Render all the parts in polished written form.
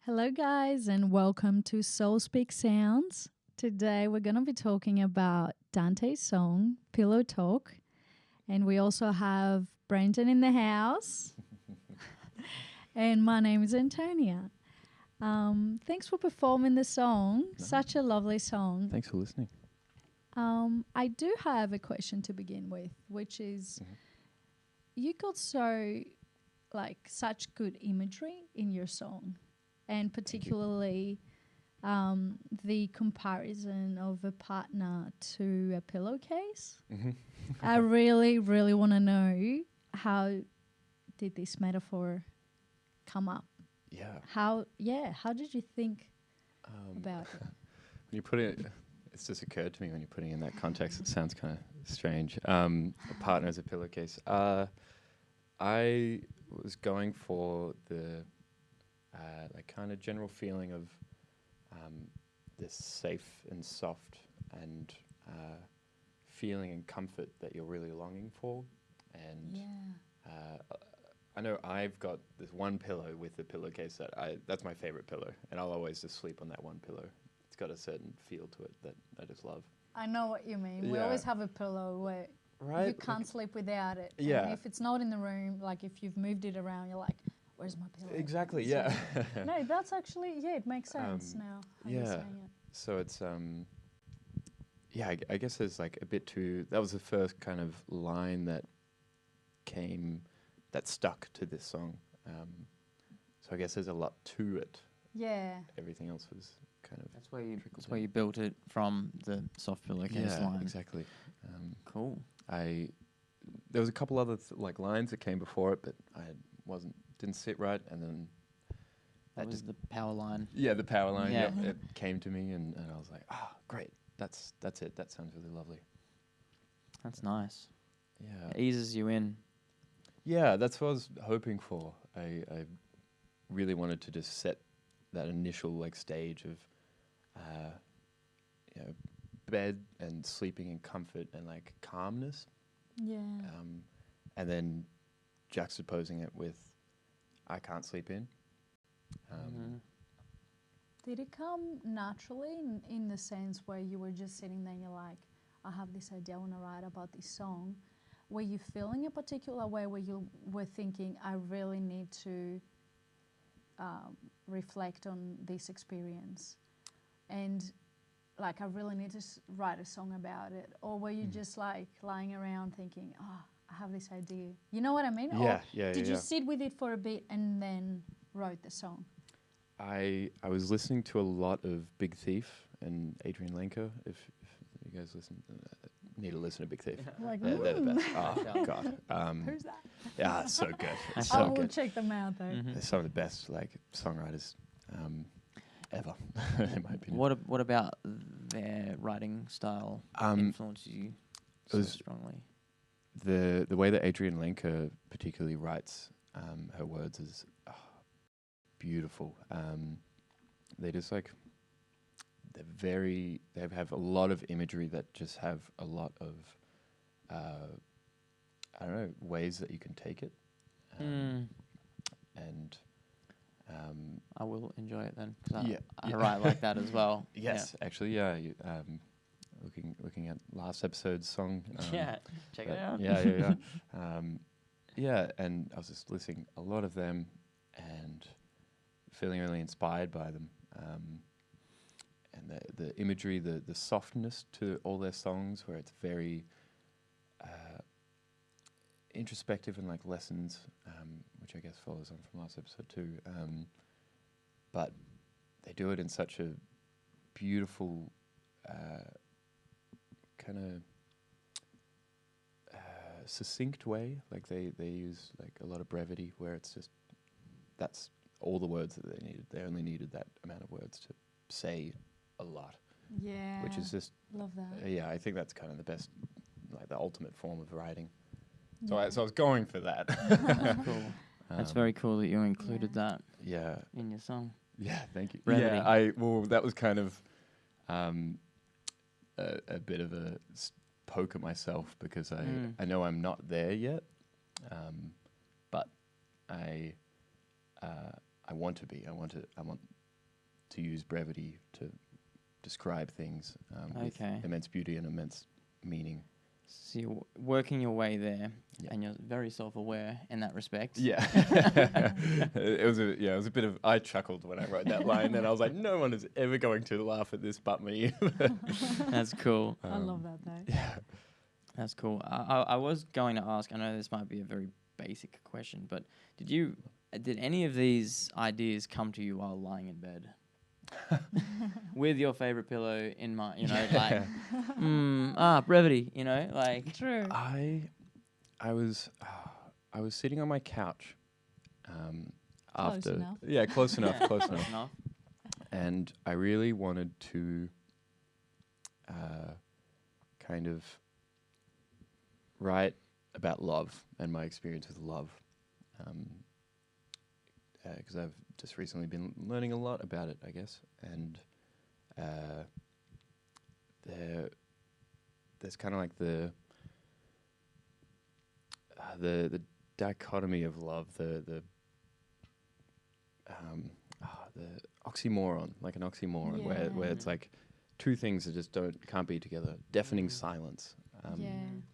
Hello, guys, and welcome to Soul Speak Sounds. Today, we're going to be talking about Dante's song, Pillow Talk. And we also have Brenton in the house. And my name is Antonia. Thanks for performing the song. No. Such a lovely song. Thanks for listening. I do have a question to begin with, which is you got such good imagery in your song, and particularly the comparison of a partner to a pillowcase. I really, really want to know, how did this metaphor come up? Yeah. How did you think about it? When you put it, it's just occurred to me when you're putting it in that context, it sounds kind of strange. A partner as a pillowcase. I was going for the kind of general feeling of this safe and soft and feeling and comfort that you're really longing for. And I know I've got this one pillow with the pillowcase that's my favorite pillow, and I'll always just sleep on that one pillow. It's got a certain feel to it that I just love. I know what you mean. We always have a pillow where you can't sleep without it. Yeah. And if it's not in the room, like if you've moved it around, you're like, where's my pillow? Exactly, yeah. No, that's actually, it makes sense now. How you're saying it. So it's, I guess there's like a bit that was the first kind of line that stuck to this song. So I guess there's a lot to it. Yeah. Everything else was kind of That's where you built it from, the soft pillowcase line. Exactly. Cool. There was a couple other lines that came before it, but didn't sit right, and then That was the power line. Yeah, the power line. Yeah. Yep, it came to me, and I was like, great. That's it. That sounds really lovely. That's nice. Yeah. It eases you in. Yeah, that's what I was hoping for. I really wanted to just set that initial stage of, bed and sleeping in comfort and calmness. Yeah. And then juxtaposing it with, I can't sleep in. Did it come naturally in the sense where you were just sitting there and you're like, I have this idea I want to write about this song? Were you feeling a particular way where you were thinking, I really need to reflect on this experience and I really need to write a song about it? Or were you just lying around thinking, I have this idea? You know what I mean? Yeah, or did you sit with it for a bit and then wrote the song? I was listening to a lot of Big Thief and Adrian Lenker. If you guys need to listen to Big Thief. They're the best. Oh, God. Who's that? Yeah, it's so good. It's I so will good. check them out, though. They're some of the best songwriters ever, in my opinion. What about their writing style influences you so strongly? The way that Adrian Lenker particularly writes her words is beautiful. They just they have a lot of imagery that just have a lot of I don't know, ways that you can take it. And I will enjoy it then, because I yeah. write like that as well. Yes, actually, yeah. Looking at last episode's song. Check it out. Yeah, and I was just listening a lot of them and feeling really inspired by them. And the imagery, the softness to all their songs, where it's very introspective and lessons, which I guess follows on from last episode too. But they do it in such a beautiful kind of succinct way. They use a lot of brevity, where it's just that's all the words that they needed. They only needed that amount of words to say a lot. Yeah. Which is just love that. Yeah, I think that's kind of the best, the ultimate form of writing. So I was going for that. Cool. That's very cool that you included that. Yeah. In your song. Yeah, thank you. Brevity. Yeah, that was kind of a bit of a poke at myself, because I know I'm not there yet, but I want to be. I want to use brevity to describe things with immense beauty and immense meaning. So you're working your way there, Yeah. and you're very self-aware in that respect. Yeah. It was a bit of, I chuckled when I wrote that line, and I was like, no one is ever going to laugh at this but me. That's cool. I love that though. Yeah. That's cool. I was going to ask, I know this might be a very basic question, but did any of these ideas come to you while lying in bed? With your favorite pillow in mind, like, brevity, like. True. I was sitting on my couch after enough. Yeah, close enough, Yeah, close enough. And I really wanted to kind of write about love and my experience with love, because I've just recently been learning a lot about it, I guess, and there's kind of like the dichotomy of love, the oxymoron, like an oxymoron, where it's like two things that just can't be together. Deafening silence.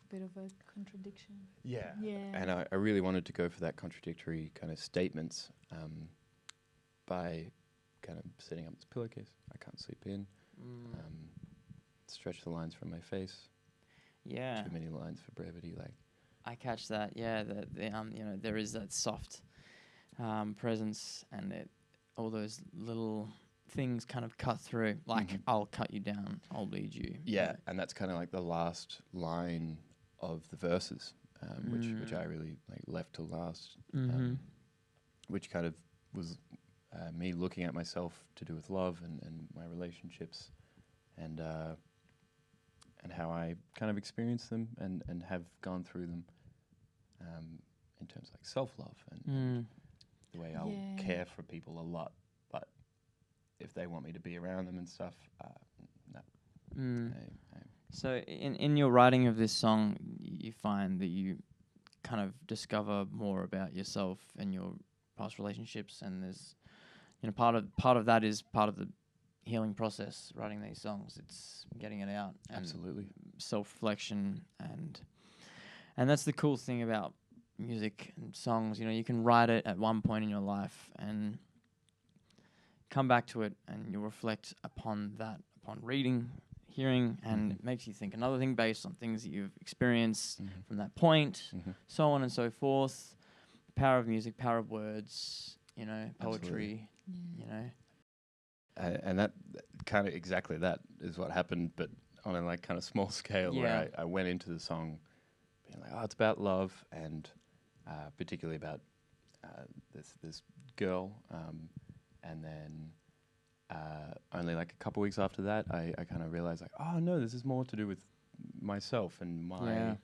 Bit of a contradiction. Yeah. Yeah. And I really wanted to go for that contradictory kind of statements by kind of setting up this pillowcase I can't sleep in, stretch the lines from my face. Yeah. Too many lines for brevity, like. I catch that. Yeah, there is that soft presence, and all those little things kind of cut through. Like, I'll cut you down, I'll lead you. Yeah, and that's kind of like the last line of the verses, which I really like left to last, which kind of was me looking at myself to do with love and my relationships, and how I kind of experienced them and have gone through them, in terms of like self-love and the way I'll care for people a lot, but if they want me to be around them and stuff, no. So in your writing of this song, you find that you kind of discover more about yourself and your past relationships, and there's part of that is part of the healing process. Writing these songs, it's getting it out. And absolutely. Self-reflection, and that's the cool thing about music and songs. You can write it at one point in your life and come back to it, and you'll reflect upon that upon reading, hearing, and it makes you think another thing based on things that you've experienced from that point, so on and so forth. The power of music, power of words, poetry, And that kind of exactly that is what happened, but on a like kind of small scale, where I went into the song being like, oh, it's about love, and particularly about this girl, and then only like a couple weeks after that, I kind of realized like, oh no, this is more to do with myself and my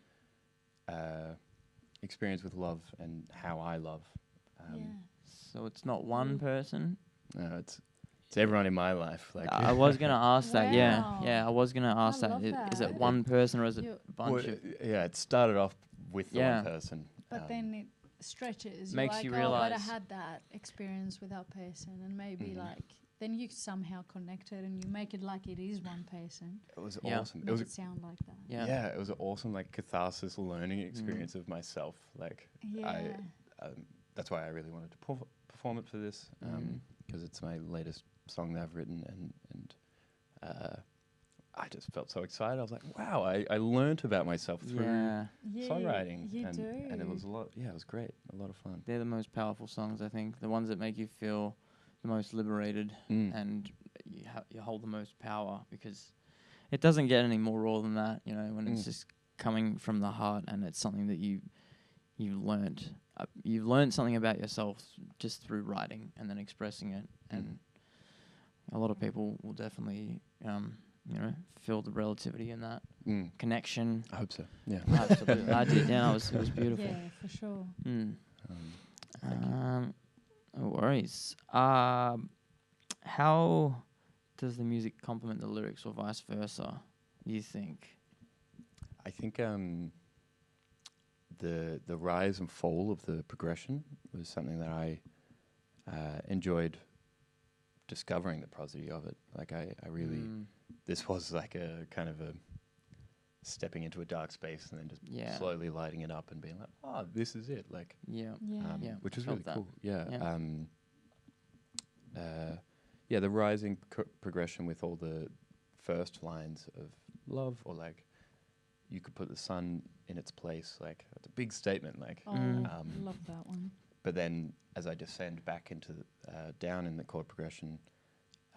experience with love and how I love. So it's not one person. No, it's everyone in my life. Like I was gonna ask that. Wow. Yeah. I was gonna ask I that. love Is that. it one person or is it a bunch of? Yeah, it started off with the one person. But then it stretches. Makes like, you but I realise- had that experience with that person, and maybe like then you somehow connect it and you make it like it is one person. It was Yeah. awesome. Make it sound like that. Yeah. It was an awesome like catharsis learning experience of myself. Like that's why I really wanted to perform it for this, because it's my latest song that I've written, and I just felt so excited. I was like, wow, I learned about myself through songwriting. You and do. And it was a lot, it was great. A lot of fun. They're the most powerful songs, I think. The ones that make you feel the most liberated, and you hold the most power, because it doesn't get any more raw than that, when it's just coming from the heart, and it's something that you've learned. You've learned something about yourself just through writing and then expressing it, and a lot of people will definitely, feel the relativity in that connection. I hope so. Yeah. Absolutely, I did. Yeah, it was beautiful. Yeah, for sure. No worries. How does the music complement the lyrics, or vice versa, you think? I think the rise and fall of the progression was something that I enjoyed discovering the prosody of it. Like I really, this was like a kind of a stepping into a dark space and then just slowly lighting it up and being like, oh, this is it. Like, which is really cool. Yeah. The rising progression with all the first lines of love, or like you could put the sun in its place. Like it's a big statement. Like, love that one. But then as I descend back into down in the chord progression,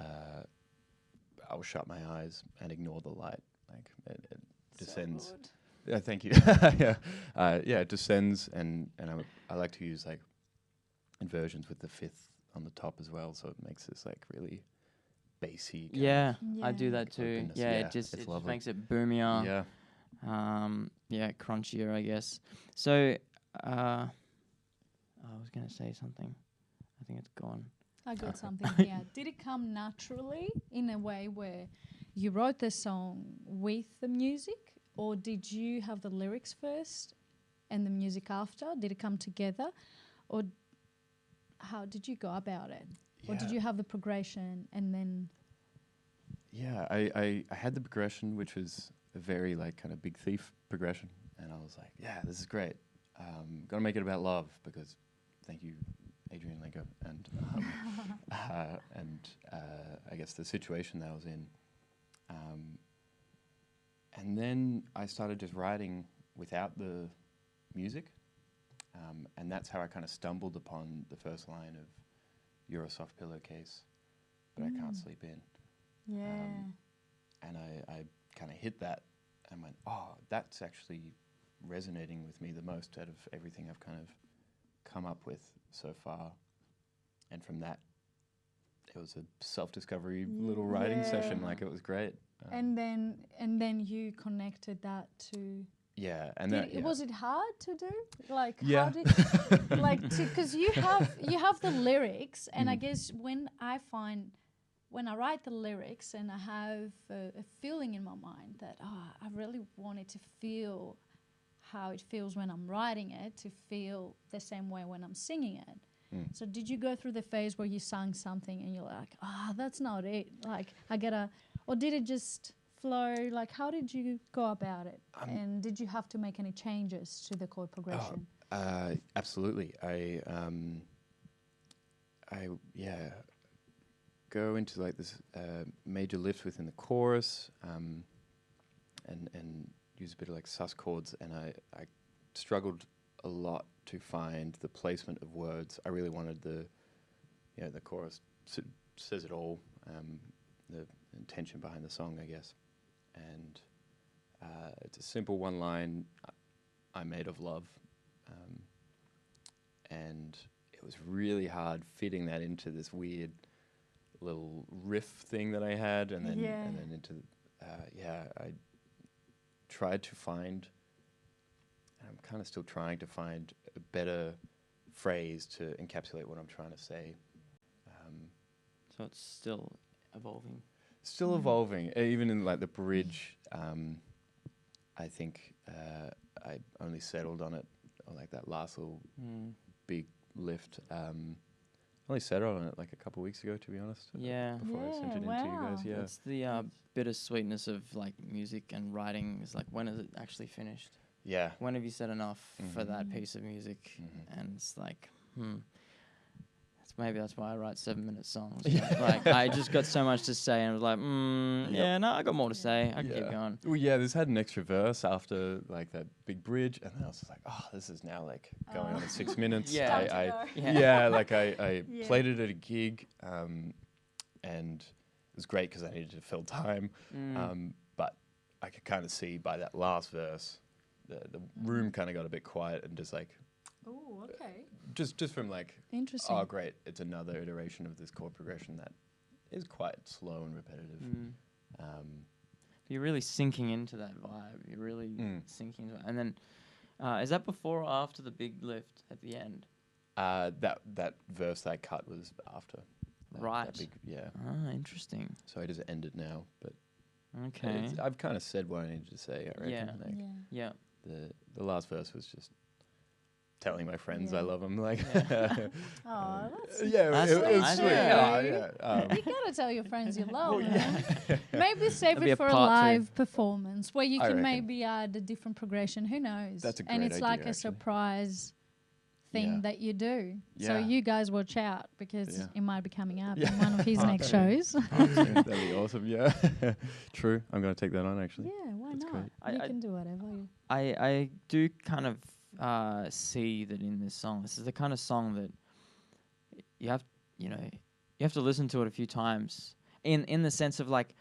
I will shut my eyes and ignore the light. Like it descends. So good. Yeah, thank you. It descends, and I like to use like inversions with the fifth on the top as well, so it makes this like really bassy. I do that too. Openness. Yeah, it just makes it boomier. Crunchier, I guess. So, I was gonna say something. I think it's gone. I got something here. Did it come naturally in a way where you wrote the song with the music, or did you have the lyrics first and the music after? Did it come together, or how did you go about it? Or did you have the progression and then? Yeah, I had the progression, which was a very like kind of Big Thief progression, and I was like, yeah, this is great. Gotta make it about love because, thank you, Adrian Lego, and I guess the situation that I was in. And then I started just writing without the music, and that's how I kind of stumbled upon the first line of "You're a soft pillowcase, but I can't sleep in." Yeah. And I kind of hit that and went, oh, that's actually resonating with me the most out of everything I've kind of come up with so far. And from that, it was a self-discovery little writing session. Like it was great. And then you connected that to. Yeah, and was it hard to do? Like yeah. how did because you have the lyrics, and I guess when I write the lyrics and I have a feeling in my mind that I really wanted to feel how it feels when I'm writing it, to feel the same way when I'm singing it. So did you go through the phase where you sang something and you're like, that's not it, like or did it just flow? Like how did you go about it, and did you have to make any changes to the chord progression? Absolutely. I go into like this major lift within the chorus, and use a bit of like sus chords, and I struggled a lot to find the placement of words. I really wanted the chorus says it all, the intention behind the song, I guess. And it's a simple one line, I'm made of love. And it was really hard fitting that into this weird little riff thing that I had, and then into I tried to find, and I'm kind of still trying to find a better phrase to encapsulate what I'm trying to say. So it's still evolving. Still evolving, even in like the bridge. I think I only settled on it, or like that last little big lift. Only settled on it like a couple of weeks ago, to be honest. Before I sent it into you guys. Yeah, it's the bittersweetness of like music and writing. Is like, when is it actually finished? Yeah. When have you said enough for that piece of music? And it's like, maybe that's why I write 7-minute songs. Like I just got so much to say, and I was like, I got more to say. I can keep going. Well, this had an extra verse after like that big bridge, and then I was just like, this is now like going on in 6 minutes. I played it at a gig, and it was great because I needed to fill time. But I could kind of see by that last verse, the room kind of got a bit quiet and just like. Oh, okay. Just from like, interesting. Oh, great! It's another iteration of this chord progression that is quite slow and repetitive. You're really sinking into that vibe. You're really sinking into it. And then, is that before or after the big lift at the end? That verse that I cut was after. That big, Interesting. So I just end it now, but okay. I've kind of said what I needed to say. I reckon. The last verse was just telling my friends Yeah. I love them. Like, Oh, that's yeah, That's it was nice. sweet. Yeah. you gotta tell your friends you love them. Maybe save That'd be it a for a part two. live performance where you I can reckon. maybe add a different progression. Who knows? That's a and great it's like idea, a actually. surprise thing Yeah. that you do. So Yeah. you guys watch out because Yeah. it might be coming up Yeah. in one of his Part next two. shows. That'd be awesome. Yeah. True. I'm going to take that on, actually. Yeah, why That's not? great. You I- can do whatever. I do kind of see that in this song. This is the kind of song that you have to listen to it a few times. In the sense of like,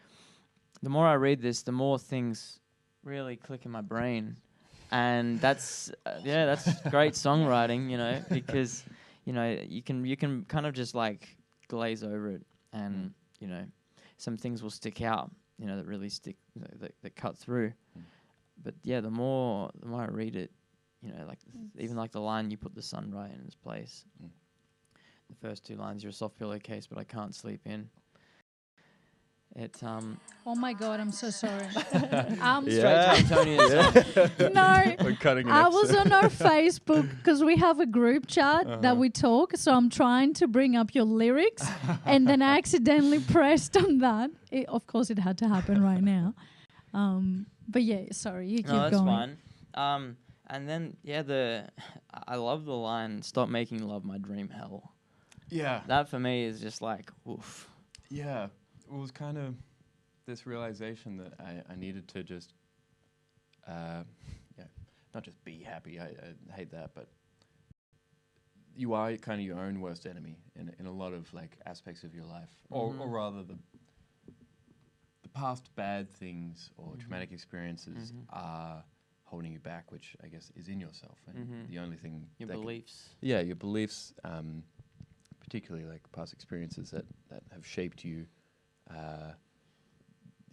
the more I read this, the more things really click in my brain, and that's that's great songwriting, because you can kind of just like glaze over it, and some things will stick out, that really stick, that cut through. But yeah, the more I read it, like even like the line, "You put the sun right in its place." The first two lines, "You're a soft pillowcase, but I can't sleep in." It's Oh my God, I'm so sorry. straight to Antonia's song. No, We're cutting an I was episode. on our Facebook because we have a group chat that we talk. So I'm trying to bring up your lyrics, and then I accidentally pressed on that. Of course, it had to happen right now. But yeah, sorry, you keep No, that's going. fine. And then I love the line, "Stop making love my dream hell." Yeah. That for me is just like, oof. Yeah. It was kind of this realization that I needed to just, not just be happy. I hate that, but you are kind of your own worst enemy in a lot of like aspects of your life, or rather the past bad things or traumatic experiences are holding you back, which I guess is in yourself, and the only thing Your that beliefs. your beliefs, particularly like past experiences that have shaped you.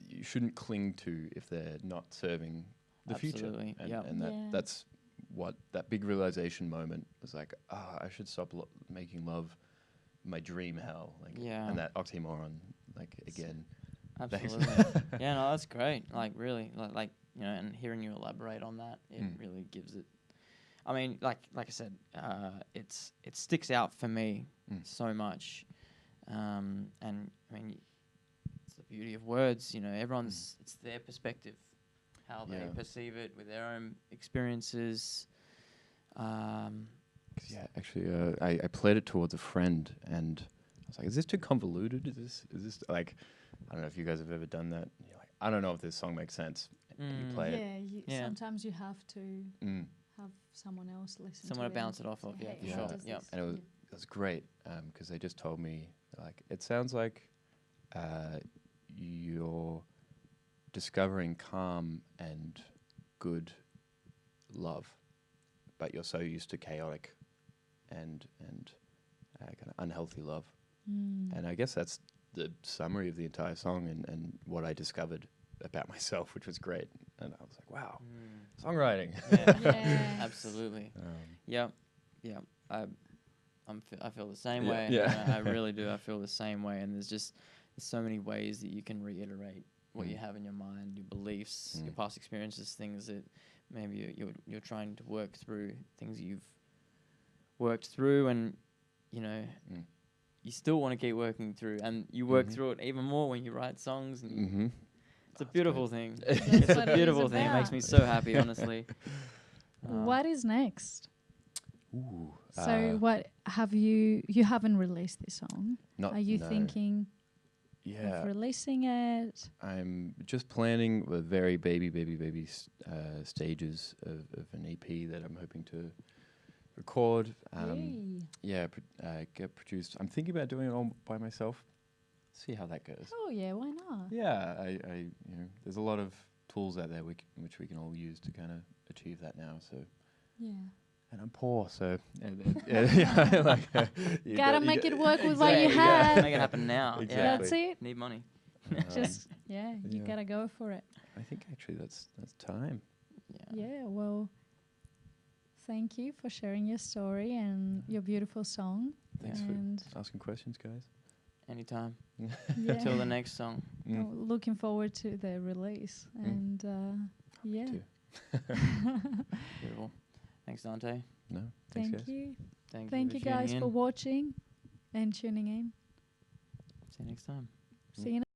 You shouldn't cling to if they're not serving the Absolutely, future. yep. And Yeah. that's what that big realization moment was like. I should stop making love my dream hell. Like, Yeah. and that oxymoron, like again. Absolutely. Yeah, no, that's great. Like really, like and hearing you elaborate on that, it really gives it. I mean, like I said, it sticks out for me so much, and I mean, it's the beauty of words. Everyone's it's their perspective, how they perceive it with their own experiences. Actually, I played it towards a friend, and I was like, "Is this too convoluted? Is this like?" I don't know if you guys have ever done that. You're like, I don't know if this song makes sense. And you play Yeah, sometimes you have to it. have someone else listen Someone to to it. bounce it off of, yeah, for sure. does Yep. this? And it was great because they just told me, like, it sounds like you're discovering calm and good love, but you're so used to chaotic and kind of unhealthy love. And I guess that's the summary of the entire song and what I discovered about myself, which was great. And I was like, wow, songwriting. Yeah. Absolutely. Yep. I feel the same way. Yeah. I really do. I feel the same way. And there's so many ways that you can reiterate what you have in your mind, your beliefs, your past experiences, things that maybe you're trying to work through, things that you've worked through, and you still want to keep working through, and you work through it even more when you write songs. And it's a beautiful thing. It's what a it beautiful is thing. It makes about. me so happy, honestly. What is next? Ooh. So what have you haven't released this song? Are you thinking of releasing it? I'm just planning the very baby stages of an EP that I'm hoping to record. Get produced. I'm thinking about doing it all by myself. See how that goes. Oh yeah, why not? Yeah, I there's a lot of tools out there which we can all use to kind of achieve that now. So Yeah. and I'm poor, so Gotta make it work with what you You gotta have. make it happen now. Exactly. Yeah. That's it. Need money. Just you gotta go for it. I think actually that's time. Yeah, well, thank you for sharing your story and your beautiful song. Thanks and for asking questions, guys. Anytime. yeah, Till the next song. oh, looking forward to the release. And yeah. too. Beautiful. Thanks, Dante. No, thanks, Thank guys. you. Thank Thank you for tuning guys in. for watching and tuning in. See you next time. See you